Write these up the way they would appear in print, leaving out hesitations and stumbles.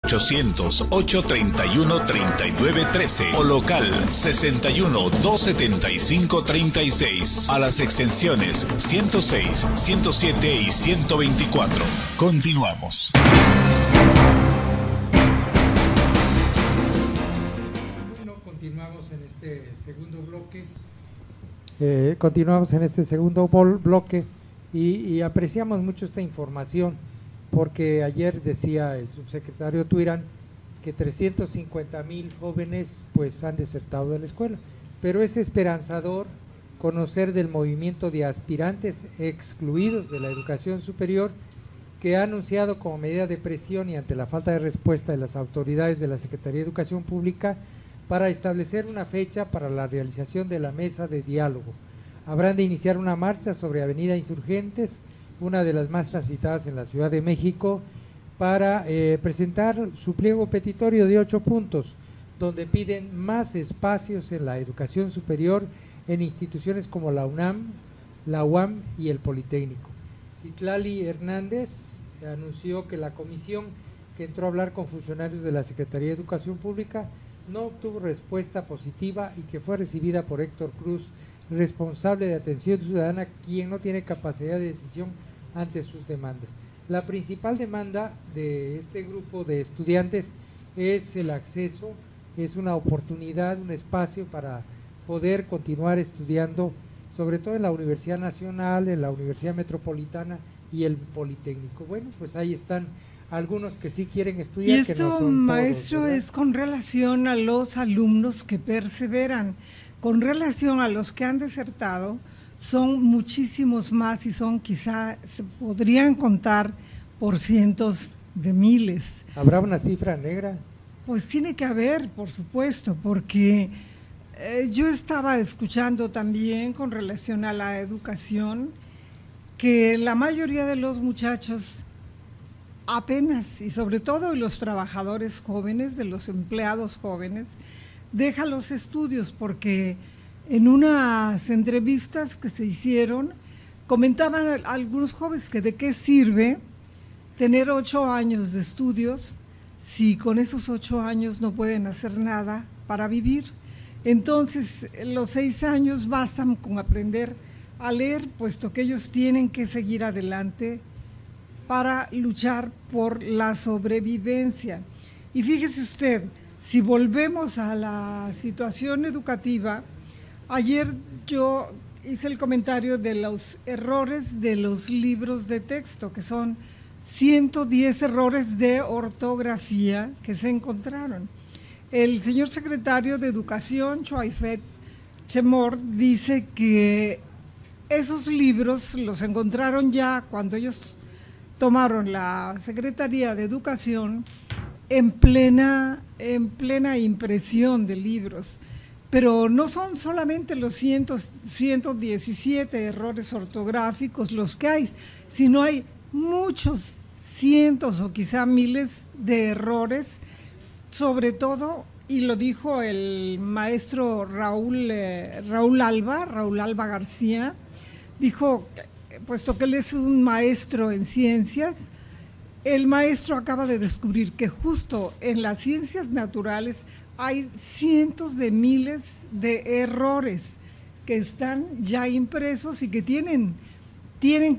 0800-831-3913 o local 61-275-36 a las extensiones 106, 107 y 124. Continuamos. Continuamos en este segundo bloque y apreciamos mucho esta información porque ayer decía el subsecretario Tuirán que 350,000 jóvenes pues han desertado de la escuela, pero es esperanzador conocer del movimiento de aspirantes excluidos de la educación superior que ha anunciado como medida de presión y ante la falta de respuesta de las autoridades de la Secretaría de Educación Pública para establecer una fecha para la realización de la mesa de diálogo. Habrán de iniciar una marcha sobre Avenida Insurgentes, una de las más transitadas en la Ciudad de México, para presentar su pliego petitorio de 8 puntos, donde piden más espacios en la educación superior en instituciones como la UNAM, la UAM y el Politécnico. Citlali Hernández anunció que la comisión que entró a hablar con funcionarios de la Secretaría de Educación Pública no obtuvo respuesta positiva y que fue recibida por Héctor Cruz, responsable de atención ciudadana, quien no tiene capacidad de decisión ante sus demandas. La principal demanda de este grupo de estudiantes es el acceso, es una oportunidad, un espacio para poder continuar estudiando, sobre todo en la Universidad Nacional, en la Universidad Metropolitana y el Politécnico. Bueno, pues ahí están algunos que sí quieren estudiar. Y esto, que no son maestro, todos, es con relación a los alumnos que perseveran. Con relación a los que han desertado, son muchísimos más y son quizá, se podrían contar por cientos de miles. ¿Habrá una cifra negra? Pues tiene que haber, por supuesto, porque yo estaba escuchando también con relación a la educación que la mayoría de los muchachos apenas, y sobre todo los trabajadores jóvenes, de los empleados jóvenes, dejan los estudios porque en unas entrevistas que se hicieron comentaban algunos jóvenes que de qué sirve tener 8 años de estudios si con esos 8 años no pueden hacer nada para vivir. Entonces los 6 años bastan con aprender a leer, puesto que ellos tienen que seguir adelante para luchar por la sobrevivencia. Y fíjese usted, si volvemos a la situación educativa, ayer yo hice el comentario de los errores de los libros de texto, que son 110 errores de ortografía que se encontraron. El señor secretario de Educación, Choaifet Chemor, dice que esos libros los encontraron ya cuando ellos tomaron la Secretaría de Educación en plena impresión de libros, pero no son solamente los 117 errores ortográficos los que hay, sino hay muchos cientos o quizá miles de errores, sobre todo, y lo dijo el maestro Raúl Alba García, dijo, puesto que él es un maestro en ciencias, el maestro acaba de descubrir que justo en las ciencias naturales hay cientos de miles de errores que están ya impresos y que tienen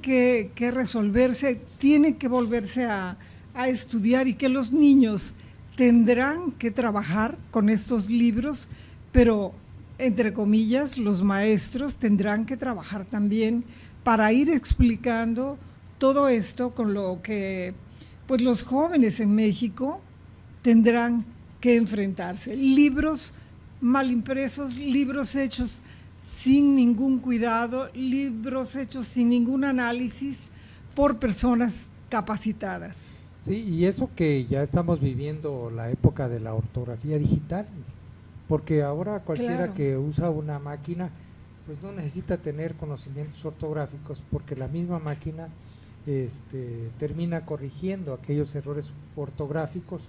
que resolverse, tienen que volverse a estudiar, y que los niños tendrán que trabajar con estos libros, pero entre comillas los maestros tendrán que trabajar también para ir explicando todo esto con lo que pues los jóvenes en México tendrán que enfrentarse. Libros mal impresos, libros hechos sin ningún cuidado, libros hechos sin ningún análisis por personas capacitadas. Sí, y eso que ya estamos viviendo la época de la ortografía digital, porque ahora cualquiera Claro. que usa una máquina pues no necesita tener conocimientos ortográficos, porque la misma máquina termina corrigiendo aquellos errores ortográficos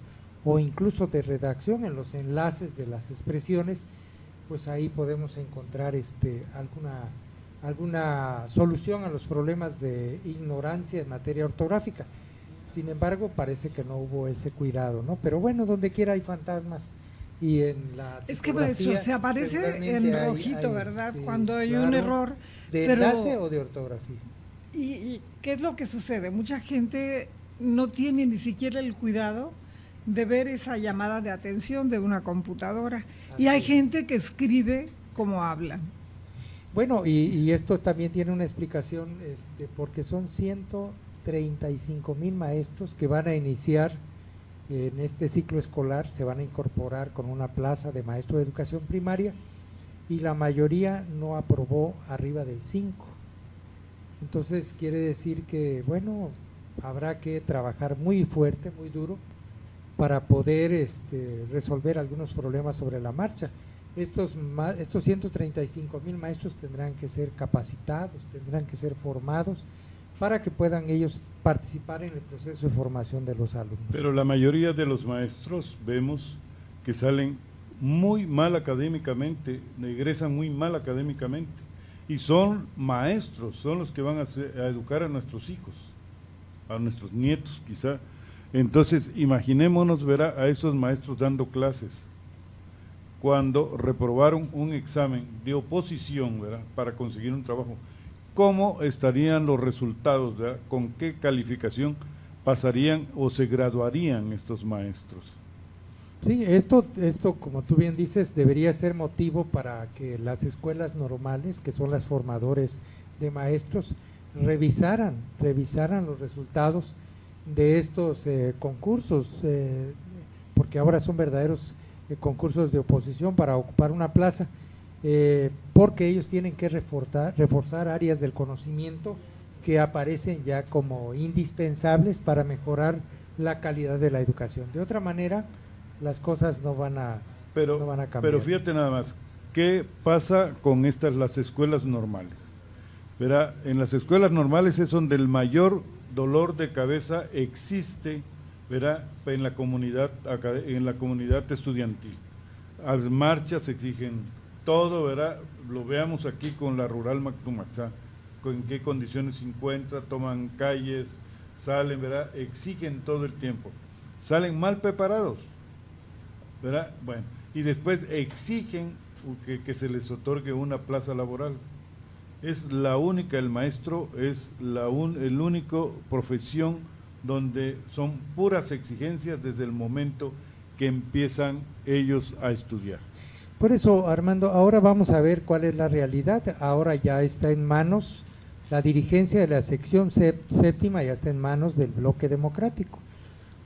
o incluso de redacción en los enlaces de las expresiones. Pues ahí podemos encontrar alguna solución a los problemas de ignorancia en materia ortográfica. Sin embargo, parece que no hubo ese cuidado, ¿no? Pero bueno, donde quiera hay fantasmas. Y en la es que maestro, se aparece en rojito, ¿verdad? Sí, cuando hay un error. ¿De enlace o de ortografía? ¿Y qué es lo que sucede? Mucha gente no tiene ni siquiera el cuidado de ver esa llamada de atención de una computadora. Así y hay gente que escribe como habla. Bueno, y esto también tiene una explicación, porque son 135,000 maestros que van a iniciar en este ciclo escolar, se van a incorporar con una plaza de maestro de educación primaria y la mayoría no aprobó arriba del 5. Entonces quiere decir que, bueno, habrá que trabajar muy fuerte, muy duro para poder resolver algunos problemas sobre la marcha. Estos 135,000 maestros tendrán que ser capacitados, tendrán que ser formados para que puedan ellos participar en el proceso de formación de los alumnos. Pero la mayoría de los maestros vemos que salen muy mal académicamente, egresan muy mal académicamente, y son maestros, son los que van a educar a nuestros hijos, a nuestros nietos quizá. Entonces imaginémonos ver a esos maestros dando clases cuando reprobaron un examen de oposición, ¿verdad?, para conseguir un trabajo. ¿Cómo estarían los resultados, ¿verdad? ¿Con qué calificación pasarían o se graduarían estos maestros? Sí, esto como tú bien dices, debería ser motivo para que las escuelas normales, que son las formadores de maestros, revisaran los resultados de estos concursos, porque ahora son verdaderos concursos de oposición para ocupar una plaza. Porque ellos tienen que reforzar áreas del conocimiento que aparecen ya como indispensables para mejorar la calidad de la educación. De otra manera, las cosas no van a cambiar. Pero fíjate nada más, ¿qué pasa con las escuelas normales? Verá, en las escuelas normales es donde el mayor dolor de cabeza existe, verá, en la comunidad estudiantil. Las marchas exigen todo, ¿verdad? Lo veamos aquí con la Rural Mactumaxá, en qué condiciones se encuentra, toman calles, salen, ¿verdad? Exigen todo el tiempo, salen mal preparados, ¿verdad? Bueno, y después exigen que se les otorgue una plaza laboral. Es la única, el maestro es el único profesión donde son puras exigencias desde el momento que empiezan ellos a estudiar. Por eso, Armando, ahora vamos a ver cuál es la realidad. Ahora ya está en manos, la dirigencia de la sección séptima ya está en manos del bloque democrático.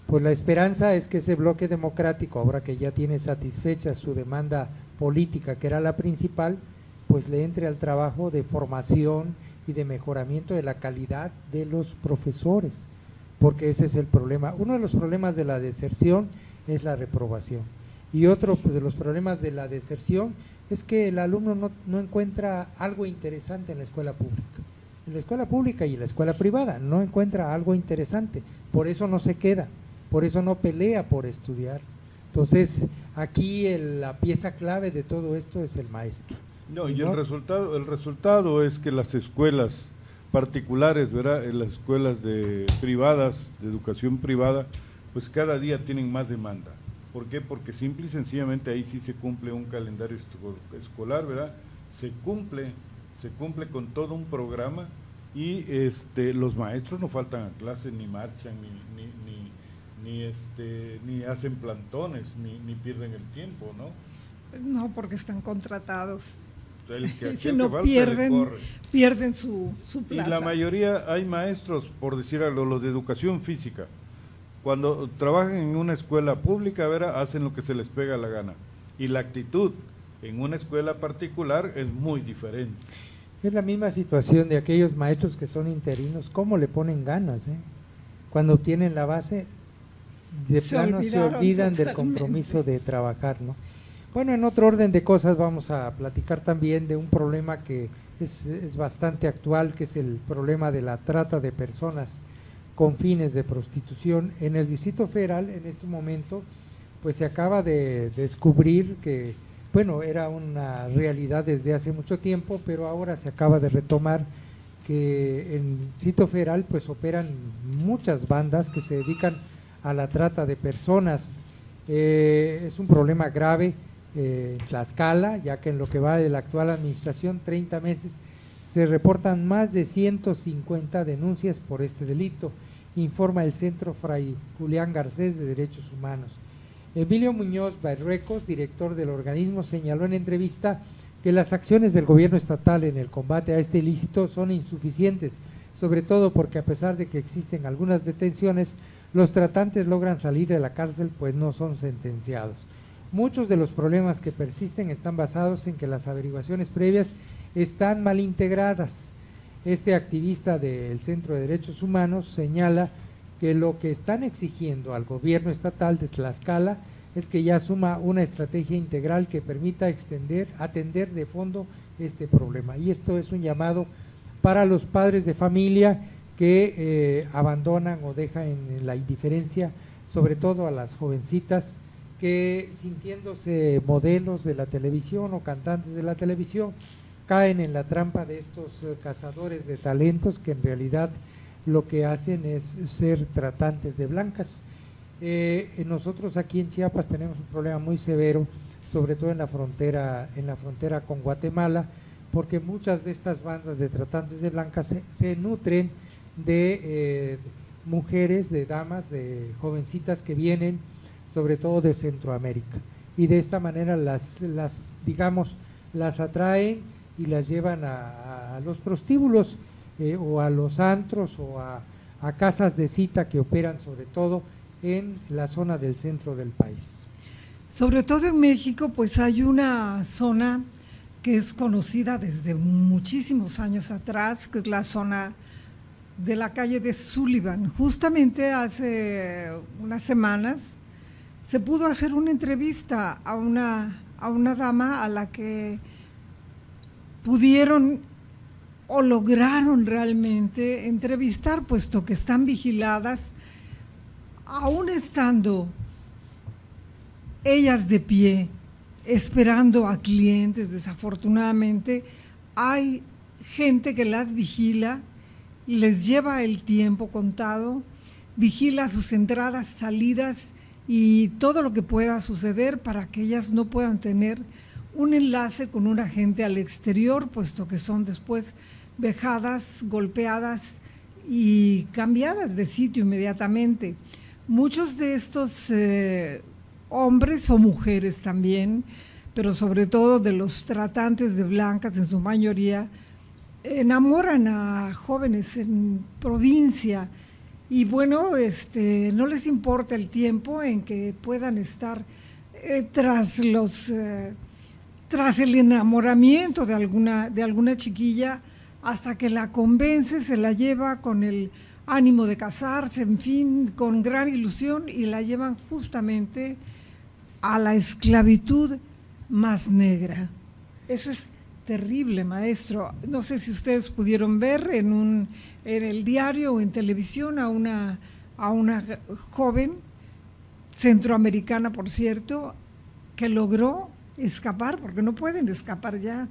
Pues la esperanza es que ese bloque democrático, ahora que ya tiene satisfecha su demanda política, que era la principal, pues le entre al trabajo de formación y de mejoramiento de la calidad de los profesores, porque ese es el problema. Uno de los problemas de la deserción es la reprobación. Y otro de los problemas de la deserción es que el alumno no encuentra algo interesante en la escuela pública. En la escuela pública y en la escuela privada no encuentra algo interesante, por eso no se queda, por eso no pelea por estudiar. Entonces, aquí la pieza clave de todo esto es el maestro. No, y el resultado es que las escuelas particulares, ¿verdad?, en las escuelas privadas, de educación privada, pues cada día tienen más demanda. ¿Por qué? Porque simple y sencillamente ahí sí se cumple un calendario escolar, ¿verdad? Se cumple con todo un programa y los maestros no faltan a clase, ni marchan, ni hacen plantones, ni pierden el tiempo, ¿no? No, porque están contratados. Y si no pierden su plaza. Y la mayoría hay maestros, por decir algo, los de educación física, cuando trabajan en una escuela pública, hacen lo que se les pega la gana. Y la actitud en una escuela particular es muy diferente. Es la misma situación de aquellos maestros que son interinos. ¿Cómo le ponen ganas? Cuando obtienen la base, de plano se olvidan del compromiso de trabajar, ¿no? Bueno, en otro orden de cosas vamos a platicar también de un problema que es bastante actual, que es el problema de la trata de personas con fines de prostitución. En el Distrito Federal, en este momento, pues se acaba de descubrir que, bueno, era una realidad desde hace mucho tiempo, pero ahora se acaba de retomar que en Distrito Federal pues operan muchas bandas que se dedican a la trata de personas. Es un problema grave en Tlaxcala, ya que en lo que va de la actual administración, 30 meses, se reportan más de 150 denuncias por este delito, informa el Centro Fray Julián Garcés de Derechos Humanos. Emilio Muñoz Barruecos, director del organismo, señaló en entrevista que las acciones del gobierno estatal en el combate a este ilícito son insuficientes, sobre todo porque a pesar de que existen algunas detenciones, los tratantes logran salir de la cárcel pues no son sentenciados. Muchos de los problemas que persisten están basados en que las averiguaciones previas están mal integradas. Este activista del Centro de Derechos Humanos señala que lo que están exigiendo al gobierno estatal de Tlaxcala es que ya asuma una estrategia integral que permita atender de fondo este problema. Y esto es un llamado para los padres de familia que abandonan o dejan en la indiferencia, sobre todo a las jovencitas que, sintiéndose modelos de la televisión o cantantes de la televisión, caen en la trampa de estos cazadores de talentos que en realidad lo que hacen es ser tratantes de blancas. Nosotros aquí en Chiapas tenemos un problema muy severo, sobre todo en la frontera con Guatemala, porque muchas de estas bandas de tratantes de blancas se nutren de mujeres, de damas, de jovencitas que vienen sobre todo de Centroamérica, y de esta manera las atraen y las llevan a los prostíbulos o a los antros o a casas de cita que operan sobre todo en la zona del centro del país. Sobre todo en México, pues hay una zona que es conocida desde muchísimos años atrás, que es la zona de la calle de Sullivan. Justamente hace unas semanas se pudo hacer una entrevista a una dama a la que pudieron o lograron realmente entrevistar, puesto que están vigiladas, aún estando ellas de pie, esperando a clientes. Desafortunadamente, hay gente que las vigila, les lleva el tiempo contado, vigila sus entradas, salidas y todo lo que pueda suceder para que ellas no puedan tener un enlace con un agente al exterior, puesto que son después vejadas, golpeadas y cambiadas de sitio inmediatamente. Muchos de estos hombres o mujeres también, pero sobre todo de los tratantes de blancas en su mayoría, enamoran a jóvenes en provincia y bueno, no les importa el tiempo en que puedan estar tras el enamoramiento de alguna chiquilla, hasta que la convence, se la lleva con el ánimo de casarse, en fin, con gran ilusión, y la llevan justamente a la esclavitud más negra. Eso es terrible, maestro. No sé si ustedes pudieron ver en el diario o en televisión a una joven centroamericana, por cierto, que logró escapar, porque no pueden escapar ya.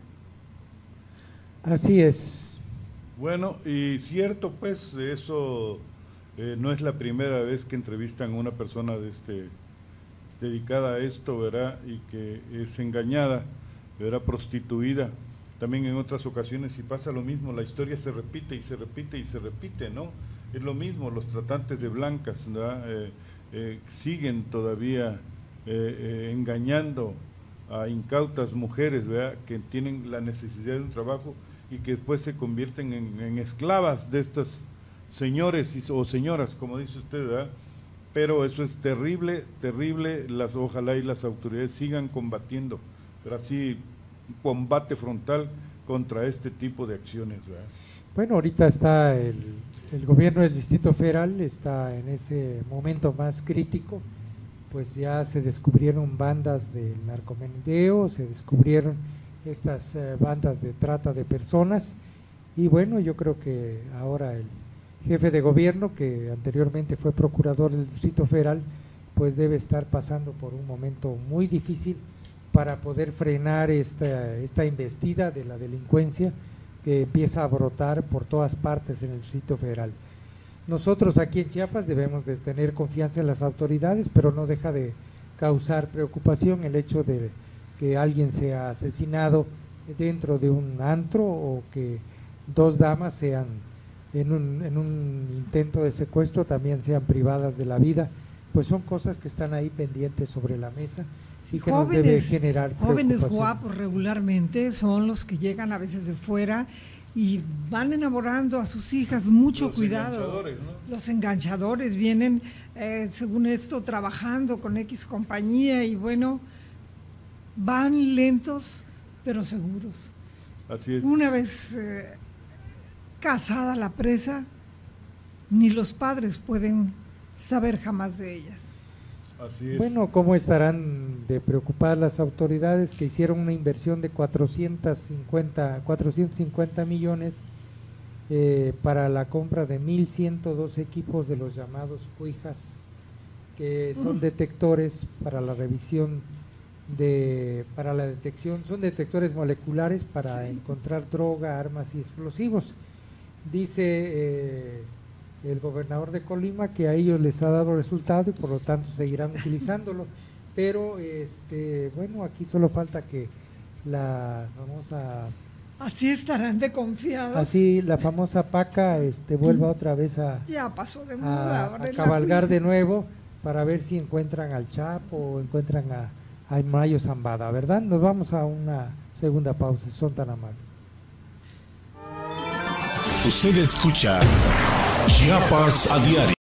Así es. Bueno, y cierto, pues, eso no es la primera vez que entrevistan a una persona dedicada a esto, ¿verdad? Y que es engañada, ¿verdad? Prostituida. También en otras ocasiones, y pasa lo mismo, la historia se repite y se repite y se repite, ¿no? Es lo mismo, los tratantes de blancas, ¿verdad? Siguen todavía engañando a incautas mujeres, ¿verdad? Que tienen la necesidad de un trabajo y que después se convierten en esclavas de estos señores o señoras, como dice usted, ¿verdad? Pero eso es terrible, terrible. Ojalá y las autoridades sigan combatiendo, pero así un combate frontal contra este tipo de acciones, ¿verdad? Bueno, ahorita está el gobierno del Distrito Federal, está en ese momento más crítico, pues ya se descubrieron bandas de narcomenudeo, se descubrieron estas bandas de trata de personas, y bueno, yo creo que ahora el jefe de gobierno, que anteriormente fue procurador del Distrito Federal, pues debe estar pasando por un momento muy difícil para poder frenar esta embestida de la delincuencia, que empieza a brotar por todas partes en el Distrito Federal. Nosotros aquí en Chiapas debemos de tener confianza en las autoridades, pero no deja de causar preocupación el hecho de que alguien sea asesinado dentro de un antro o que dos damas sean en un intento de secuestro también sean privadas de la vida. Pues son cosas que están ahí pendientes sobre la mesa y que nos debe generar jóvenes preocupación. guapos regularmente son los que llegan a veces de fuera y van enamorando a sus hijas, mucho Los cuidado. enganchadores, ¿no? Los enganchadores vienen, según esto, trabajando con X compañía y bueno, van lentos pero seguros. Así es. Una vez cazada la presa, ni los padres pueden saber jamás de ellas. Así es. Bueno, ¿cómo estarán de preocupadas las autoridades que hicieron una inversión de 450 millones para la compra de 1.102 equipos de los llamados Cuijas, que son detectores para la revisión para la detección, son detectores moleculares para encontrar droga, armas y explosivos. Dice el gobernador de Colima que a ellos les ha dado resultado y por lo tanto seguirán utilizándolo, pero bueno, aquí solo falta que la famosa Así estarán de confiados. así la famosa paca vuelva otra vez Ya pasó de moda. Ahora a es cabalgar de nuevo para ver si encuentran al Chapo o encuentran a Mayo Zambada, ¿verdad? Nos vamos a una segunda pausa, son tan amables. Usted escucha Chiapas a diario.